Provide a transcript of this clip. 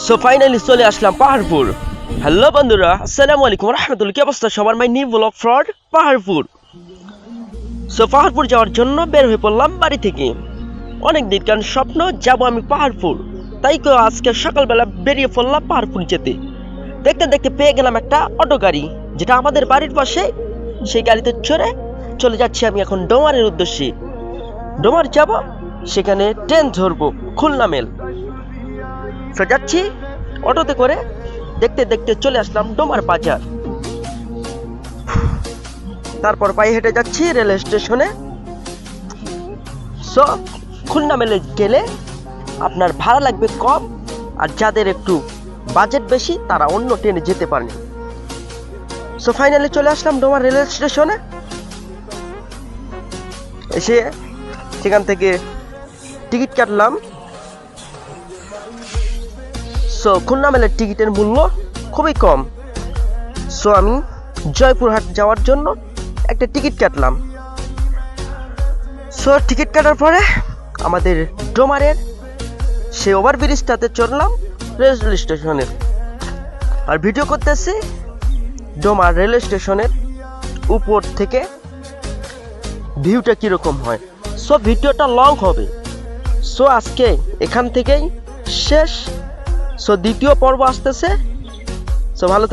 So finally চলে আসলাম Paharpur. Hello বন্ধুরা, আসসালামু আলাইকুম রহমতুল্লাহ। কি অবস্থা সবার? My new blog fraud Paharpur. So Paharpur যাওয়ার জন্য বের হয়ে পড়লাম বাড়ি থেকে। অনেক দিনকার স্বপ্ন যাব আমি পাহাড়পুর, তাই তো আজকে সকালবেলা বেরিয়ে পড়লাম পাহাড়পুর যেতে। দেখতে দেখতে পেয়ে গেলাম একটা অটো গাড়ি, যেটা আমাদের বাড়ির পাশে। সেই গাড়িতে চড়ে চলে যাচ্ছি আমি এখন ডোমারের উদ্দেশ্যে। ডোমার যাব, সেখানে ট্রেন ধরবো খুলনা মেল। তো যাচ্ছি অটোতে করে। দেখতে দেখতে চলে আসলাম ডোমার বাজার। তারপর পায়ে হেঁটে যাচ্ছি রেল স্টেশনে। সো খুলনা মেলে গেলে আপনার ভাড়া লাগবে কম, আর যাদের একটু বাজেট বেশি তারা অন্য ট্রেনে যেতে পারেন। সো ফাইনালি চলে আসলাম ডোমার রেল স্টেশনে। এসে সেখান থেকে টিকিট কাটলাম। সো খুলনা মেলের টিকিটের মূল্য খুবই কম। সো আমি জয়পুরহাট যাওয়ার জন্য একটা টিকিট কাটলাম। সো টিকিট কাটার পরে আমাদের ডোমারের সেই ওভারব্রিজটাতে চড়লাম রেল স্টেশনের। আর ভিডিও করতেছি ডোমার রেল স্টেশনের উপর থেকে ভিউটা কীরকম হয়। সো ভিডিওটা লং হবে। সো আজকে এখান থেকেই শেষ। সো দ্বিতীয় পর্ব আসতেছে। সো ভালো